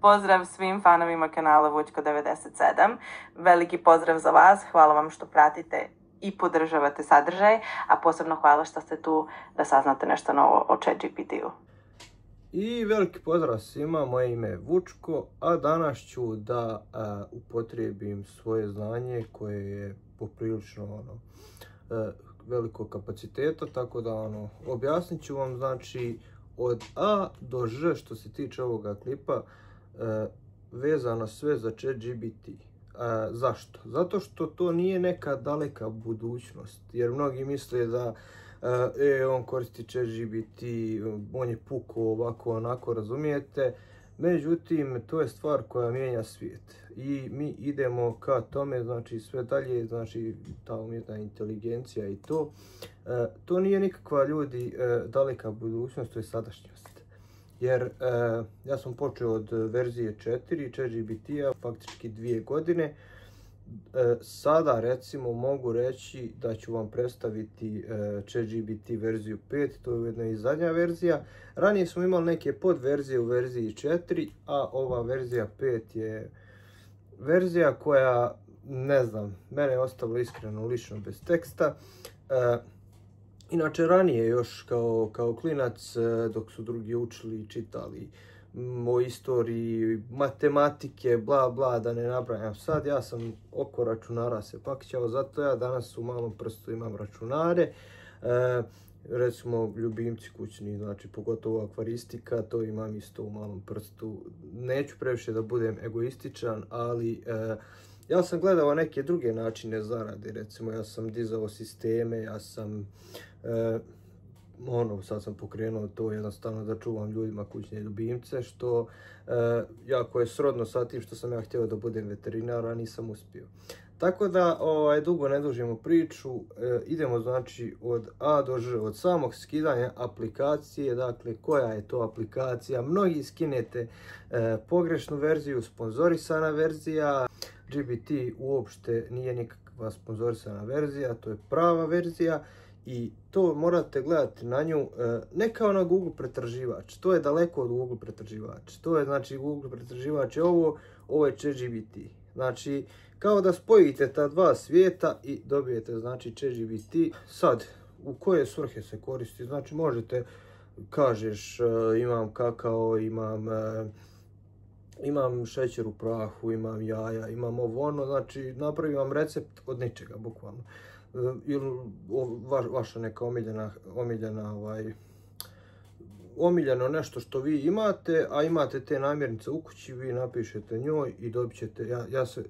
Pozdrav svim fanovima kanala Vučko 97. Veliki pozdrav za vas. Hvala vam što pratite i podržavate sadržaj, a posebno hvala što ste tu da saznate nešto novo o ChatGPT-u. I veliki pozdrav svima, moje ime je Vučko, a danas ću da upotrijebim svoje znanje koje je poprilično velikog kapaciteta, tako da objasnit ću vam znači od A do Ž što se tiče ovoga klipa vezano sve za ChatGPT. Zašto? Zato što to nije neka daleka budućnost, jer mnogi misle da on koristi ChatGPT, on je puko ovako onako, razumijete? Međutim, to je stvar koja mijenja svijet i mi idemo ka tome, znači sve dalje, znači ta umjetna inteligencija i to nije nikakva ljudi daleka budućnost, to je sadašnjost. Jer ja sam počeo od verzije 4 ChatGPT-a, faktički 2 godine. Sada recimo mogu reći da ću vam predstaviti ChatGPT verziju 5, to je ujedno i zadnja verzija. Ranije smo imali neke podverzije u verziji 4, a ova verzija 5 je verzija koja, ne znam, mene je ostavila iskreno lično bez teksta. Inače ranije još kao klinac, dok su drugi učili i čitali o istoriji, matematike, bla bla, da ne nabrajam sad, ja sam oko računara se pakćao, zato ja danas u malom prstu imam računare. Recimo ljubimci kućni, znači pogotovo akvaristika, to imam isto u malom prstu. Neću previše da budem egoističan, ali ja sam gledao neke druge načine zarade, recimo ja sam dizao sisteme, ja sam sad sam pokrenuo to jednostavno da čuvam ljudima kućne ljubimce, što jako je srodno sa tim što sam ja htio da budem veterinar, a nisam uspio. Tako da dugo ne dužimo priču, idemo znači od A do Ž, od samog skidanja aplikacije, dakle koja je to aplikacija. Mnogi skinete pogrešnu verziju, sponzorisana verzija. GPT uopšte nije nikakva sponzorisana verzija, to je prava verzija i to morate gledati na nju ne kao na Google pretraživač, to je daleko od Google pretraživač. To je znači Google pretraživač je ovo je ChatGPT. Znači kao da spojite ta dva svijeta i dobijete znači ChatGPT. Sad, u koje svrhe se koristi? Znači možete, kažeš imam kakao, imam šećer u prahu, imam jaja, imam ovo ono, znači napravim vam recept od ničega, bukvalno. Ili vaša neka omiljeno nešto što vi imate, a imate te namirnice u kući, vi napišete njoj i dobit ćete, ja se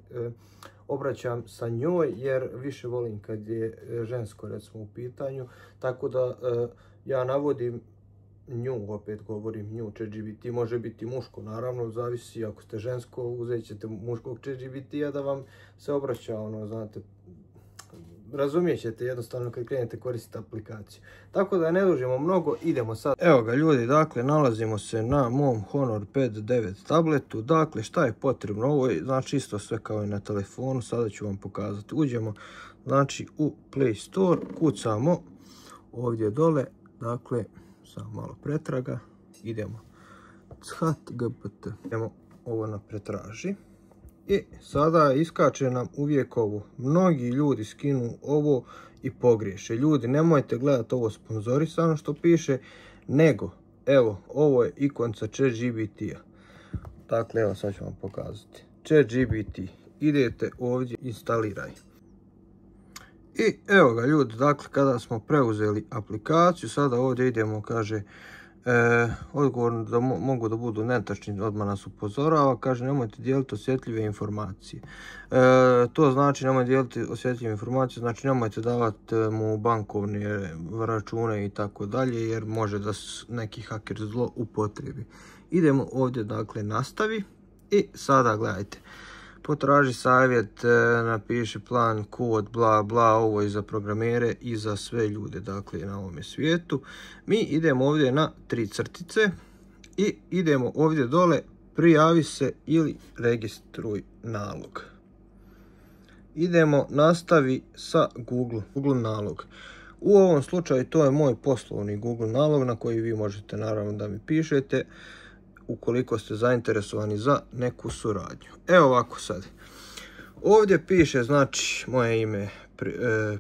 obraćam sa njoj jer više volim kad je žensko recimo u pitanju, tako da ja navodim nju, opet govorim nju, ChatGPT može biti muško, naravno, zavisi, ako ste žensko, uzet ćete muškog ChatGPT-a da vam se obraća, znate, razumijet ćete jednostavno kad krenete koristiti aplikaciju. Tako da ne dužimo mnogo, idemo sad. Evo ga ljudi, dakle, nalazimo se na mom Honor Pad 9 tabletu, dakle, šta je potrebno, ovo je, znači, isto sve kao i na telefonu, sada ću vam pokazati. Uđemo, znači, u Play Store, kucamo ovdje dole, dakle, samo malo pretraga, idemo ChatGPT, idemo ovo na pretraži i sada iskače nam uvijek ovo. Mnogi ljudi skinu ovo i pogriješe. Ljudi, nemojte gledati ovo sponzorisano što piše, nego evo, ovo je ikonca ChatGPT-a. Dakle, evo sad ću vam pokazati. ChatGPT, idete ovdje, instaliraj. I evo ga ljudi, dakle kada smo preuzeli aplikaciju, sada ovdje idemo, kaže, odgovor da mogu da budu netačni, odmah nas upozorava, kaže nemojte dijeliti osjetljive informacije. To znači nemojte dijeliti osjetljive informacije, znači nemojte davati mu bankovne račune i tako dalje, jer može da neki haker zlo upotrebi. Idemo ovdje, dakle, nastavi i sada gledajte. Potraži savjet, napiši plan, kod, bla bla, ovo je za programere i za sve ljude, dakle, na ovome svijetu. Mi idemo ovdje na 3 crtice i idemo ovdje dole, prijavi se ili registruj nalog. Idemo nastavi sa Google nalog. U ovom slučaju to je moj poslovni Google nalog na koji vi možete naravno da mi pišete. ukoliko ste zainteresovani za neku suradnju. Evo ovako sad. Ovdje piše znači moje ime,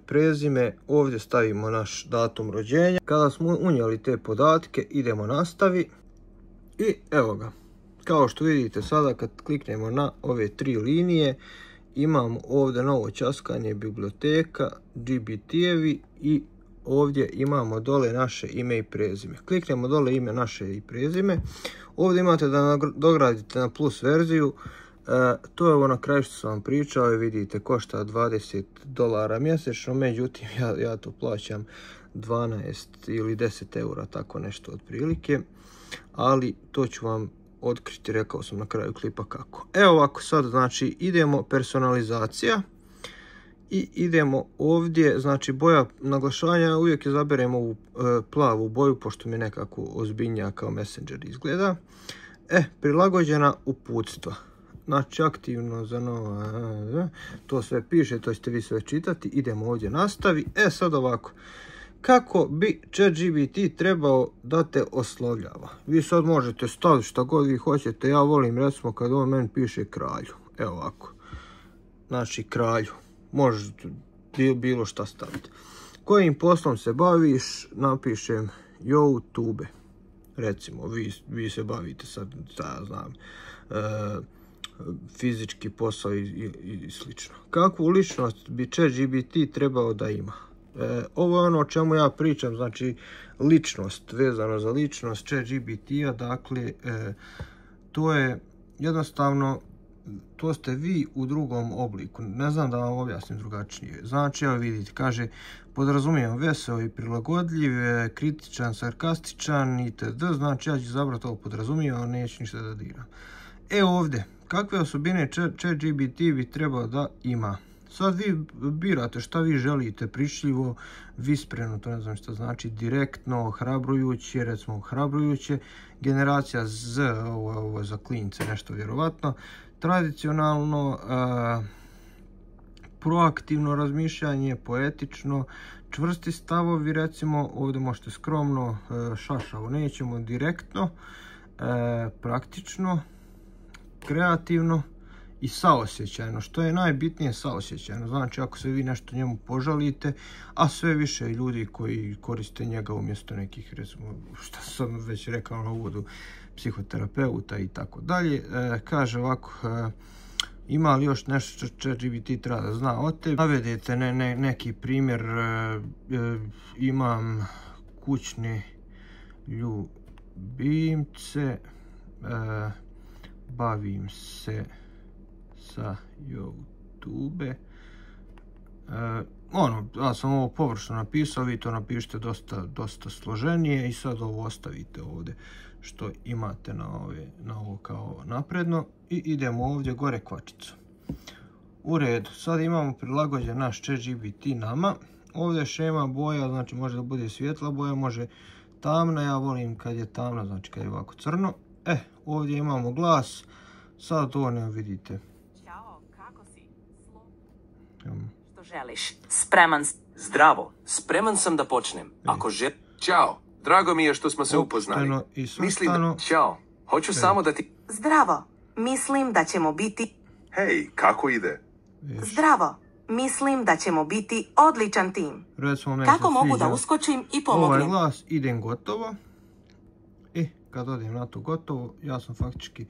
prezime, ovdje stavimo naš datum rođenja. Kada smo unijeli te podatke, idemo nastavi i evo ga. Kao što vidite sada kad kliknemo na ove 3 linije, imamo ovdje novo ćaskanje, biblioteka, GBT-evi i ovdje imamo dole naše ime i prezime. Kliknemo dole ime naše i prezime. Ovdje imate da dogradite na plus verziju. To je ovo na kraju što sam vam pričao i vidite košta $20 mjesečno, međutim ja to plaćam 12 ili 10 eura, tako nešto otprilike, ali to ću vam otkriti, rekao sam na kraju klipa kako. Evo ovako sad, znači idemo personalizacija i idemo ovdje, znači boja naglašavanja, uvijek izaberemo ovu plavu boju pošto mi nekako ozbiljnija kao Messenger izgleda. Prilagođena uputstva. Znači aktivno za nova, to sve piše, to ćete vi sve čitati. Idemo ovdje nastavi. Sad ovako, kako bi ChatGPT trebao da te oslovljava? Vi sad možete staviti šta god vi hoćete. Ja volim recimo kad on meni piše kralju. Evo ovako, znači kralju, možete bilo šta staviti. Kojim poslom se baviš? Napišem YouTube. Recimo vi se bavite sad, ja znam, fizički posao i slično. Kakvu ličnost bi ChatGPT trebao da ima? Ovo je ono o čemu ja pričam, znači ličnost, vezano za ličnost ChatGPT-a, dakle to je jednostavno, to ste vi u drugom obliku, ne znam da vam objasnim drugačije. Znači, evo vidite, kaže, podrazumijem veseo i prilagodljiv, kritičan, sarkastičan itd. Znači, ja ću izabrati ovo podrazumijem, ali neću ništa da diram. Ovdje, kakve osobine ChatGPT bi trebao da ima? Sad vi birate šta vi želite, pričljivo, vispreno, to ne znam što znači, direktno, ohrabrujuće, recimo ohrabrujuće, generacija Z, ovo je za klince nešto vjerovatno, tradicionalno, proaktivno razmišljanje, poetično, čvrsti stavovi, recimo, ovdje možete skromno, šašavo nećemo, direktno, praktično, kreativno i saosjećajno. Što je najbitnije, saosjećajno. Znači ako se vi nešto njemu požalite, a sve više ljudi koji koriste njega umjesto nekih, recimo, što sam već rekao na uvodu, psihoterapeuta i tako dalje. Kaže ovako, ima li još nešto što ChatGPT treba da zna o tebi? Navedete neki primjer, imam kućne ljubimce, bavim se sa YouTube. Ja sam ovo površno napisao, vi to napišete dosta složenije i sad ovo ostavite ovdje što imate na ovo kao napredno i idemo ovdje gore kvačicu. U redu, sad imamo prilagođen naš ChatGPT nama. Ovdje je šema boja, znači može da bude svjetla boja, može tamna, ja volim kad je tamna, znači kad je ovako crno. Ovdje imamo glas, sad to ne vidite. Ćao, kako si? Što želiš? Spreman. Zdravo, spreman sam da počnem. Ako Ćao, drago mi je što smo se upoznali. Mislim da... Ćao, hoću samo da ti... Zdravo, mislim da ćemo biti... Hej, kako ide? Zdravo, mislim da ćemo biti odličan tim. Kako mogu da uskočim i pomognem? Ovaj glas, idem gotovo. I kad odem na to gotovo, ja sam faktički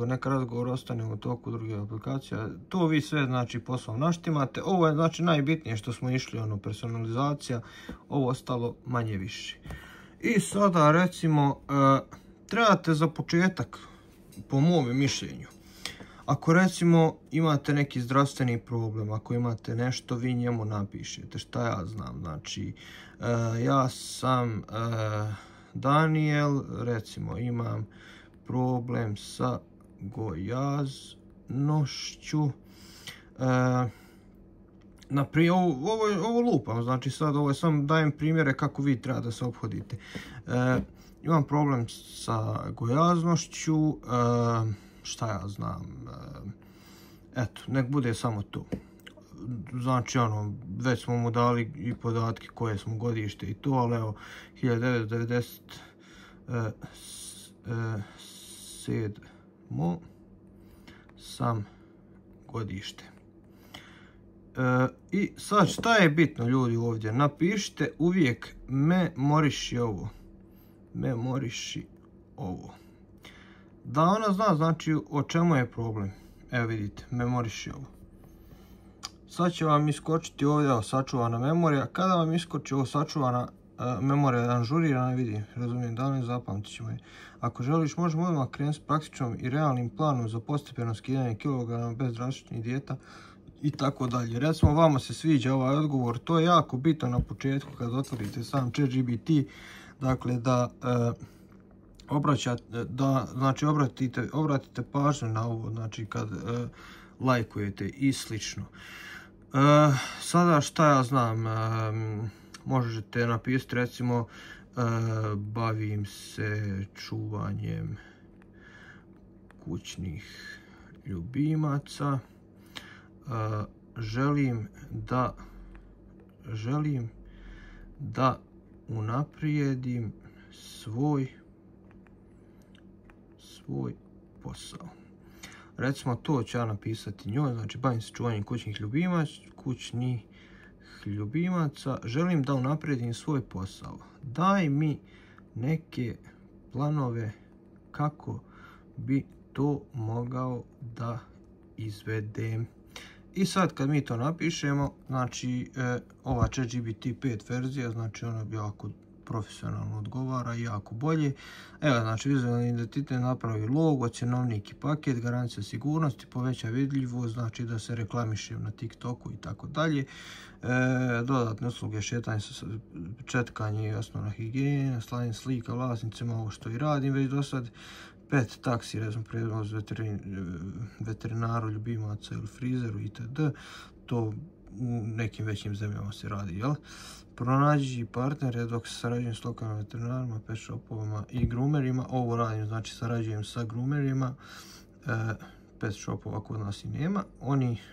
neka razgovor ostane u toku drugih aplikacija. To vi sve znači posao naštimate. Ovo je znači najbitnije što smo išli, personalizacija, ovo ostalo manje više. I sada recimo trebate za početak, po mome mišljenju, ako recimo imate neki zdravstveni problem, ako imate nešto, vi njemu napišete, šta ja znam, znači ja sam Daniel, recimo imam problem sa gojaznošću. Naprijed, ovo lupam, znači sad ovo sam dajem primjere kako vi treba da se ophodite. Imam problem sa gojaznošću, šta ja znam, eto, nek bude samo to. Znači već smo mu dali i podatke koje smo godište i to, ali evo, 1997. 7. sam godište. I sad šta je bitno ljudi ovdje? Napišite uvijek memoriši ovo. Memoriši ovo. Da ona zna znači o čemu je problem. Evo vidite, memoriši ovo. Sad će vam iskočiti ovdje sačuvana memorija. Kada vam iskoči ovo sačuvana memorija ažurirana, vidim, razumijem, da ne zapamtit ćemo je. Ako želiš, možemo odmah krenuti s praktičnom i realnim planom za postepeno skidanje kilograma bez drastičnih dijeta i tako dalje. Recimo, vama se sviđa ovaj odgovor, to je jako bitno na početku kad otvorite sam ChatGPT, dakle da obratite pažnju na ovo, znači kad lajkujete i slično. Sada šta ja znam, možete napisati recimo bavim se čuvanjem kućnih ljubimaca, želim da unaprijedim svoj posao. Recimo to ću ja napisati njoj, znači bavim se čuvanjem kućnih ljubimaca, želim da unaprijedim svoj posao. Daj mi neke planove kako bi to mogao da izvedem. I sad kad mi to napišemo, znači ova ChatGPT 5 verzija, znači ona bi jako profesionalno odgovara i jako bolje. Evo, znači vizualni identitet napravi logo, cjenovnik i paket, garancija sigurnosti, poveća vidljivost, znači da se reklamišem na TikToku i tako dalje. Dodatne usluge, šetanje, četkanje i osnovna higijena, slanje slika vlasnicima, ovo što i radim već do sad. Pet taksi, recimo prevoz veterinaru, ljubimaca ili frizeru itd. To u nekim većim zemljama se radi, jel? Pronađi partnere dok se sarađujem s lokalnim veterinarima, pet shopovima i groomerima. Ovo radim, znači sarađujem sa groomerima. Pet shopova kod nas i nema.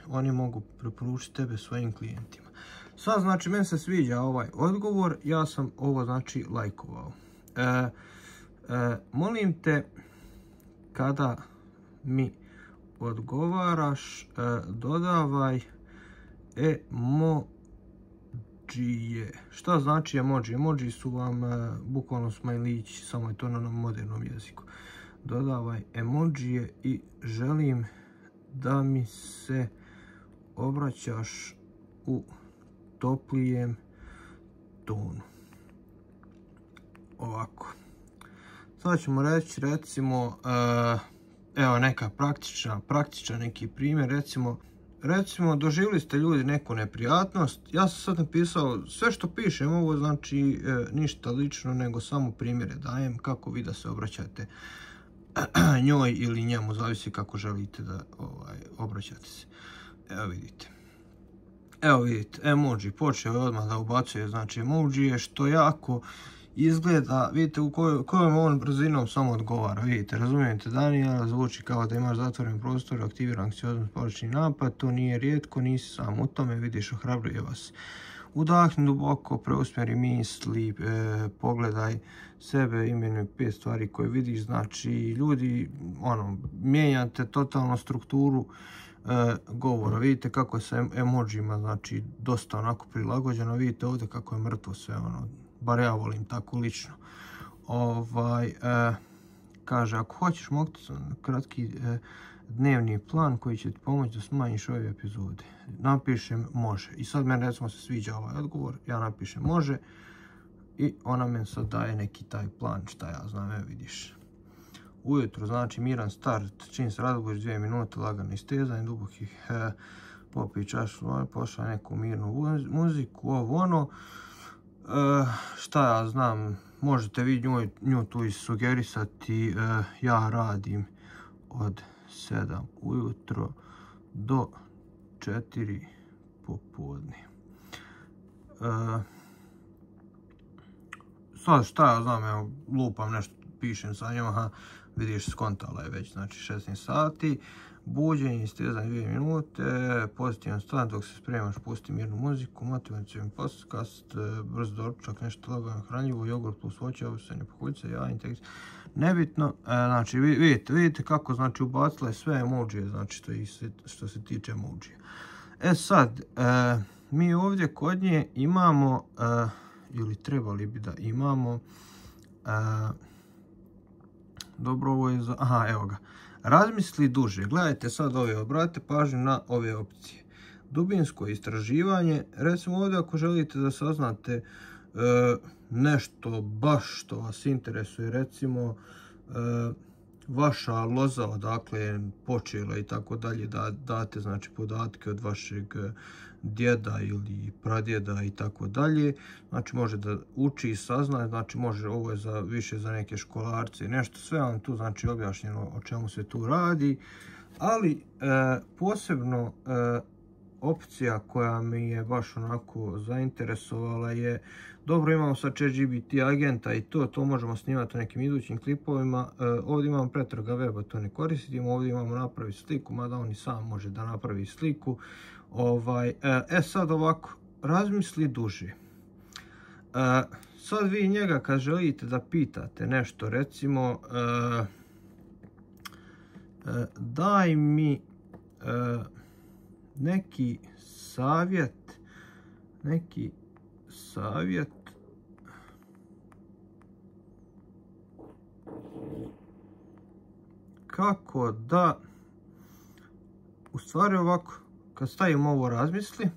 Oni mogu preporučiti tebe svojim klijentima. Sad, znači, meni se sviđa ovaj odgovor. Ja sam ovo, znači, lajkovao. Molim te, kada mi odgovaraš, dodavaj emojije. Šta znači emoji? Emoji su vam bukvalno smajlići, samo je to na modernom jeziku. Dodavaj emojije i želim da mi se obraćaš u toplijem tonu. Ovako. Sad ćemo reći, recimo, evo neka praktičan neki primjer, recimo doživjeli ste ljudi neku neprijatnost, ja sam sad napisao sve što pišem, ovo znači ništa lično, nego samo primjere dajem kako vi da se obraćate njoj ili njemu, zavisi kako želite da obraćate se. Evo vidite, emoji, počeo je odmah da ubacuje, znači emojije, što jako izgleda, vidite u kojom on brzinom samo odgovara, vidite, razumijete, Daniela, zvuči kao da imaš zatvoren prostor, aktiviran anksiozan společni napad, to nije rijetko, nisi sam u tome, vidiš, ohrabruje vas. Udahni duboko, preusmjeri misli, pogledaj sebe, imenuj 5 stvari koje vidiš, znači ljudi, mijenjate totalno strukturu govora, vidite kako je sa emojima, znači dosta onako prilagođeno, vidite ovdje kako je mrtvo sve, bar ja volim tako lično. Kaže, ako hoćeš mogu ti kratki dnevni plan koji će ti pomoći da smanjiš ove epizode. Napišem može. I sad meni recimo se sviđa ovaj odgovor, ja napišem može i ona meni sad daje neki taj plan, šta ja znam, evo vidiš. Ujutro, znači miran start, čim se razbudiš 2 minute, lagano istezanje, dubokih, popij čašu, pošla neku mirnu muziku, šta ja znam, možete vi nju tu isugerisati, ja radim od 7 ujutro do 4 popodne. Sad šta ja znam, evo, lupam nešto, pišem sa njom, vidiš, skontala je već, znači 16 sati, buđenje, istezanje 2 minute, pozitivan stan dok se spremaš, pusti mirnu muziku, motivacijan podcast, brz doručak, nešto lagano hranljivo, jogurt plus voće, obrisanje pokućice, jajni tekst. nebitno. Znači, vidite kako, znači, ubacila je sve emođije, znači, što se tiče emođija. Sad, mi ovdje kod nje imamo, ili trebali bi da imamo, dobro, ovo je za, aha, evo ga, razmisli duže. Gledajte sad ove, obratite pažnju na ove opcije. Dubinsko istraživanje, recimo ovdje ako želite da saznate nešto baš što vas interesuje, recimo vaša loza odakle je počela i tako dalje, da date znači podatke od vašeg djeda ili pradjeda i tako dalje, znači može da uči i sazna, znači može, ovo je više za neke školarce i nešto, sve vam tu znači objašnjeno o čemu se tu radi, ali posebno opcija koja mi je baš onako zainteresovala je, dobro, imamo sad ChatGPT agenta i to možemo snimati u nekim idućim klipovima. Ovdje imamo pretraga weba, to ne koristimo, ovdje imamo napraviti sliku, mada on i sam može da napravi sliku. Sad ovako, razmisli duže. Sad vi njega kad želite da pitate nešto, recimo, daj mi neki savjet kako da, u stvari ovako, kad stavimo ovo razmisli,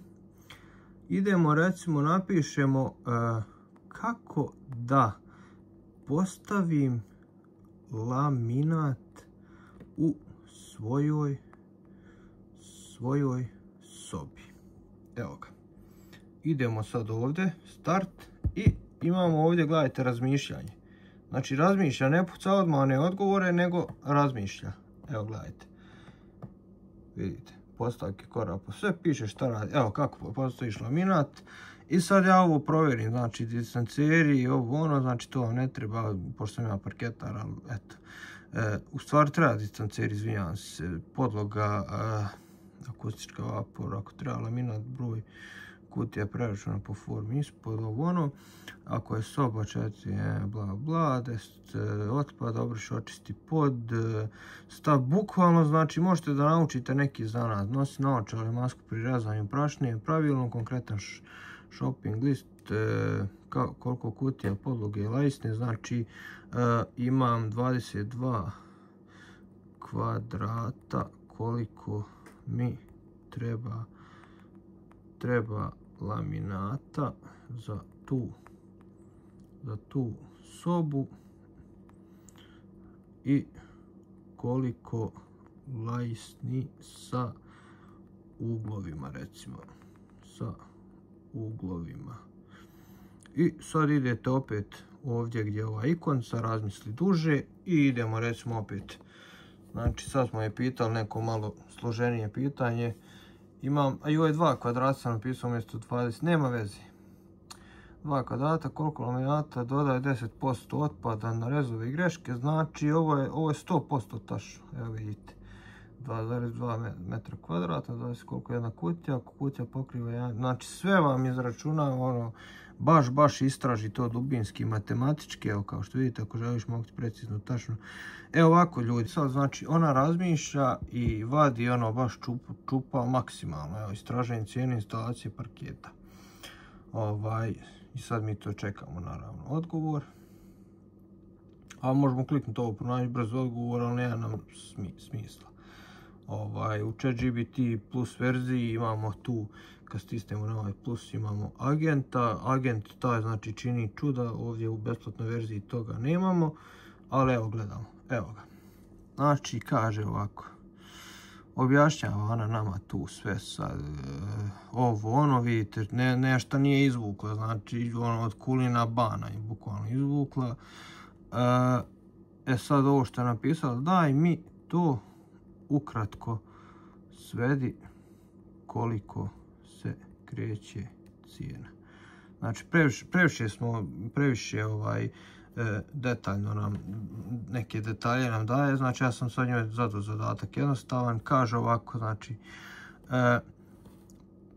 idemo recimo napišemo kako da postavim laminat u svojoj sobi. Evo ga. Idemo sad ovdje, start, i imamo ovdje, gledajte, razmišljanje. Znači razmišlja, ne puca odmah ne odgovore, nego razmišlja. Evo gledajte. Vidite, postavke koraka, sve piše šta radi. Evo kako postaviš laminat. I sad ja ovo provjerim, znači distanceri i ovo ono, znači to vam ne treba, pošto sam ja parketar, ali eto. U stvari treba distanceri, izvinjavam se, podloga, akustička vapor, ako treba laminat, broj kutija preračuna po formi ispod, ovo ono, ako je soba 4, bla bla, 10 otpada, obriš, očisti pod, stav, bukvalno, znači možete da naučite neki zanat, nosi naočale, masku pri rezanju prašnije, pravilno, konkretan shopping list, koliko kutija podloge lajsne, znači imam 22 kvadrata, koliko mi treba laminata za tu sobu i koliko lajsni sa uglovima, recimo, sa uglovima. I sad idete opet ovdje gdje je ova ikonca, razmisli duže, i idemo recimo opet, znači sad smo je pitali neko malo složenije pitanje. Imam, a i ovo je 2 kvadrata sam napisao umjesto 20, nema veze. 2 kvadrata, koliko laminata, dodaje 10% otpada na rezove i greške, znači ovo je 100% tačno, evo vidite. 2,2 metra kvadrata, znači koliko je jedna kutija, ako kutija pokriva jedan, znači sve vam izračuna, ono, baš istraži to dubinski, matematički, evo kao što vidite, ako želiš mogu ti precizno, tačno. Evo ovako ljudi, sad znači ona razmišlja i vadi ono baš čupa maksimalno, evo istraženje cijene instalacije parketa. I sad mi to čekamo naravno odgovor. A možemo kliknuti ovo, pronaći brzo odgovor, ali nema nam smisla. U ChatGPT plus verziji imamo tu, kad stisnemo na ovaj plus, imamo agenta. Agent taj znači čini čuda, ovdje u besplatnoj verziji toga nemamo, ali evo gledamo, evo ga. Znači kaže ovako, objašnjava ona nama tu sve sad, ovo ono, vidite, nešto nije izvukla, znači ono od kulina bana je bukvalno izvukla. Sad ovo što je napisala, daj mi to ukratko svedi koliko se kreće cijena. Znači previše detaljno nam, neke detalje nam daje, znači ja sam sad njoj zadao zadatak jednostavan, kaže ovako, znači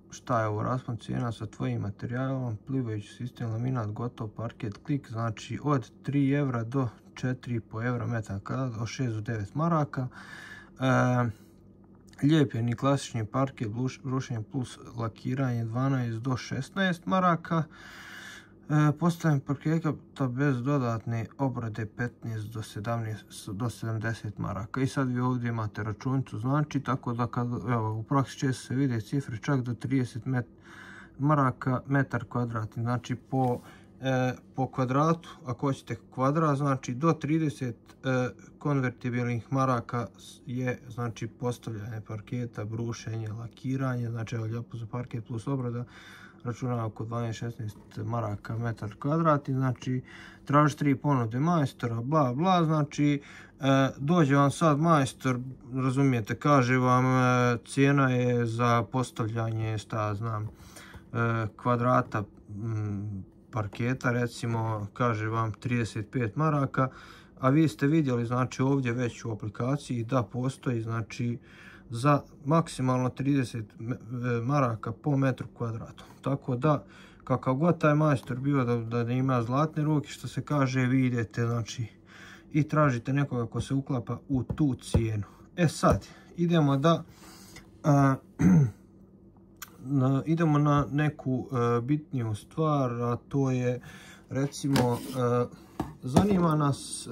šta je ovo, raspon cijena sa tvojim materijalom, plivajući sistem, laminat, gotov, parket, klik, znači od 3 € do 4,5 eura metar kvadrat, od 6 do 9 maraka. Lijepljeni klasični parket, brušenje plus lakiranje 12 do 16 maraka. Postavljanje parketa bez dodatne obrade 15 do 70 maraka. I sad vi ovdje imate računicu, znači, tako da kad, evo, u praksi često se vide cifre čak do 30 maraka metar kvadratni. Znači po kvadratu, ako hoćete kvadrat, znači do 30 konvertibilnih maraka je, znači, postavljanje parketa, brušenje, lakiranje, znači evo lijepo za parket plus obrada računava oko 12-16 maraka metar kvadratni, znači traži 3 ponude majstora, bla bla, znači dođe vam sad majstor, razumijete, kaže vam cijena je za postavljanje, šta znam, kvadrata parketa, recimo, kaže vam 35 maraka, a vi ste vidjeli, znači, ovdje već u aplikaciji da postoji, znači, za maksimalno 30 maraka po metru kvadratu. Tako da, kakav god taj majstor bio da ima zlatne ruke, što se kaže, vi idete, znači, i tražite nekoga ko se uklapa u tu cijenu. E sad, idemo idemo na neku bitniju stvar, a to je, recimo, zanima nas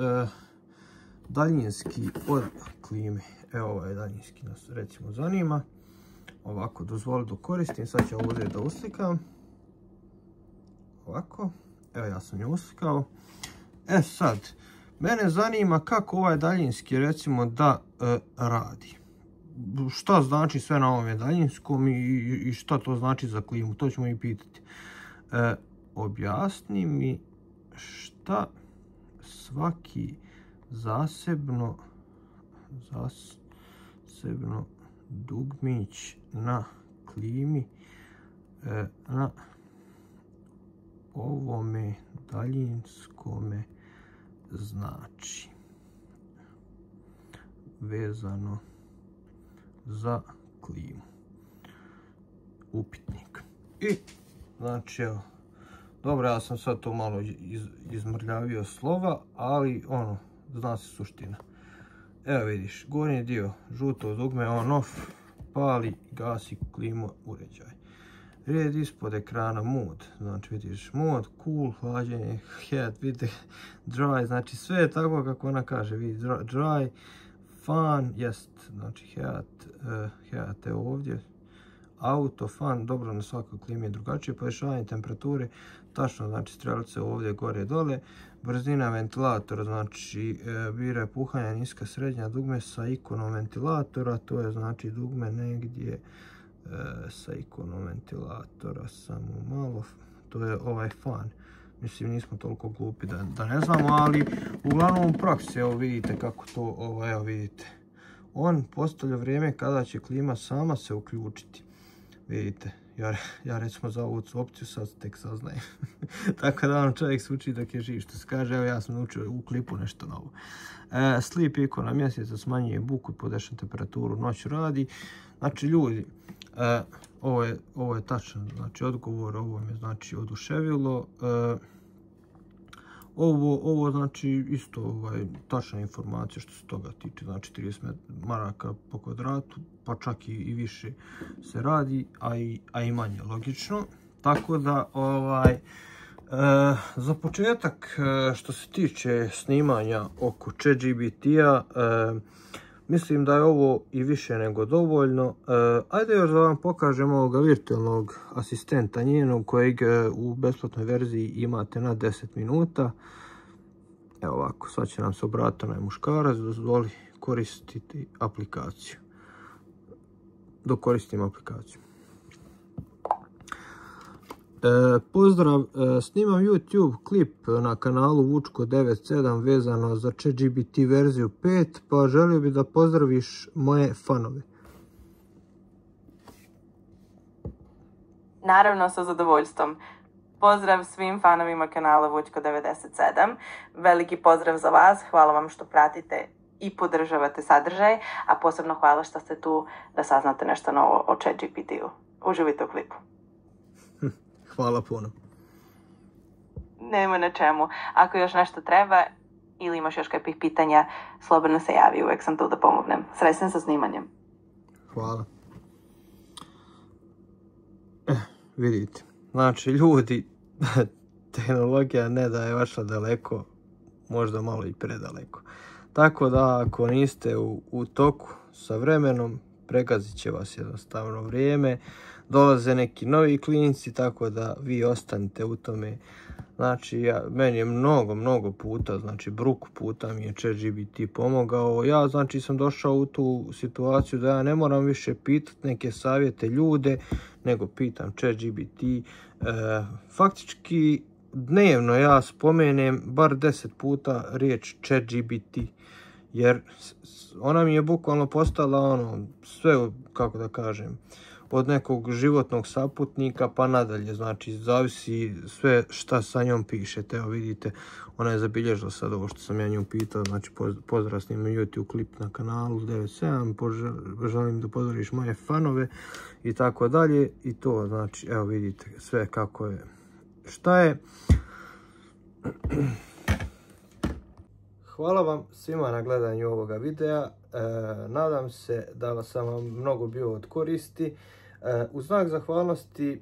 daljinski od klime. Evo, ovaj daljinski nas, recimo, zanima. Ovako, dozvoli da koristim, sad ću ovdje da uslikam. Ovako, evo, ja sam je uslikao. E sad, mene zanima kako ovaj daljinski, recimo, da radi. Šta znači sve na ovom daljinskom i šta to znači za klimu, to ćemo i pitati. Objasni mi šta svaki zasebno dugmić na klimi na ovome daljinskome znači vezano za klimu. Upitnik. I, znači, evo, dobro, ja sam sad to malo izmrljavio slova, ali, ono, zna se suština. Evo vidiš, gornji dio, žuto dugme, on off, pali, gasi klimu uređaj. Red ispod ekrana mod, znači vidiš mod, cool, hlađenje, heat, vidite, dry, znači sve je tako kako ona kaže, vidi, dry, fan, jest, znači heat je ovdje, auto, fan, dobro, na svakoj klimi je drugačije, povišavanje temperature, tačno, znači strelice ovdje, gore, dole, brzina ventilatora, znači bira puhanja, niska, srednja, dugme sa ikonom ventilatora, to je znači dugme negdje sa ikonom ventilatora, samo malo, to je ovaj fan. Mislim, nismo toliko glupi da ne znamo, ali uglavnom u praksi, evo vidite kako to, evo vidite. On postavlja vrijeme kada će klima sama se uključiti. Vidite, ja recimo za ovu opciju sad tek saznajem. Tako da vam čovjek se uči dok je živ, što se kaže, evo ja sam naučio u klipu nešto novo. Sleep ikona mjeseca smanjuje buku i podešava temperaturu, noć radi. Znači ljudi, ovo je tačan, znači odgovor, ovo me znači oduševilo. Ovo znači isto tačna informacija što se toga tiče, znači 30 maraka po kvadratu, pa čak i više se radi, a i manje logično. Tako da za početak što se tiče snimanja oko ChatGPT-a, mislim da je ovo i više nego dovoljno. Ajde još da vam pokažem ovoga virtualnog asistenta njenog kojeg u besplatnoj verziji imate na 10 minuta. Evo ovako, sad će nam se obratiti onaj muškarac, dozvoli koristiti aplikaciju. Dok koristim aplikaciju. Pozdrav, snimam YouTube klip na kanalu Vučko97 vezano za ChatGPT verziju 5, pa želio bih da pozdraviš moje fanove. Naravno, sa zadovoljstvom. Pozdrav svim fanovima kanala Vučko97. Veliki pozdrav za vas, hvala vam što pratite i podržavate sadržaj, a posebno hvala što ste tu da saznate nešto novo o ChatGPT-u. Uživite u klipu. Hvala puno. Nema na čemu. Ako još nešto treba, ili imaš još kakvih pitanja, slobodno se javi, uvek sam tu da pomognem. Srećna sa snimanjem. Hvala. Vidite, znači ljudi, tehnologija ne da je vašla daleko, možda malo i predaleko. Tako da ako niste u toku sa vremenom, pregazit će vas jednostavno vrijeme, dolaze neki novi klinci, tako da vi ostanite u tome. Znači, meni je mnogo puta, znači bruku puta mi je ChatGPT pomogao. Ja, znači, sam došao u tu situaciju da ja ne moram više pitati neke savjete ljude, nego pitam ChatGPT. Faktički, dnevno ja spomenem bar 10 puta riječ ChatGPT, jer ona mi je bukvalno postala sve, kako da kažem, od nekog životnog saputnika pa nadalje, znači zavisi sve šta sa njom pišete. Evo vidite, ona je zabilježila sad ovo što sam ja nju pitao, znači pozdrav, snimam YouTube klip na kanalu 97, želim da pozdravиш moje fanove i tako dalje i to, znači evo vidite sve kako je, šta je. Hvala vam svima na gledanju ovoga videa, nadam se da sam vam mnogo bio od koristi. U znak zahvalnosti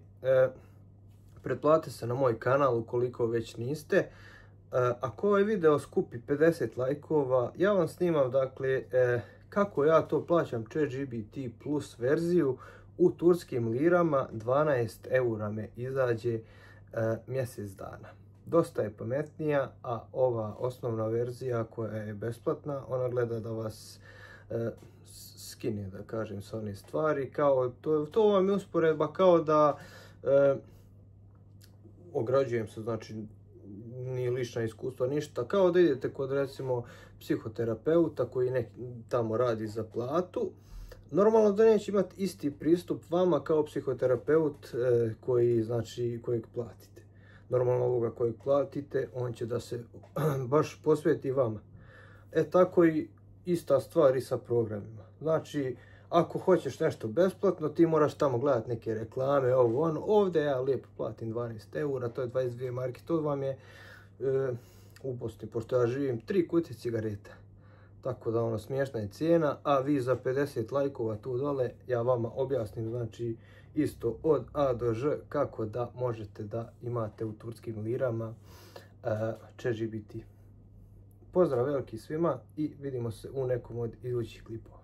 pretplatite se na moj kanal ukoliko već niste. Ako ovaj video skupi 50 lajkova, ja vam snimam dakle kako ja to plaćam ChatGPT plus verziju u turskim lirama, 12 eura me izađe mjesec dana. Dosta je pametnija, a ova osnovna verzija koja je besplatna, ona gleda da vas skine, da kažem, sa one stvari, kao to vam je usporedba kao da ograđujem se, znači nije lična iskustva, ništa, kao da idete kod recimo psihoterapeuta koji tamo radi za platu. Normalno da neće imati isti pristup vama kao psihoterapeut kojeg platite. Normalno ovoga kojeg platite, on će da se baš posveti vama. Tako i ista stvar i sa programima. Znači, ako hoćeš nešto besplatno, ti moraš tamo gledati neke reklame, ovdje ja lijepo platim 12 eura, to je 22 marke, to vam je u Bosni, pošto ja živim 3 kutije cigareta. Tako da smiješna je cijena, a vi za 50 lajkova tu dole, ja vama objasnim, znači, isto od A do Ž kako da možete da imate u turskim lirama ChatGPT. Pozdrav veliki svima i vidimo se u nekom od idućih klipova.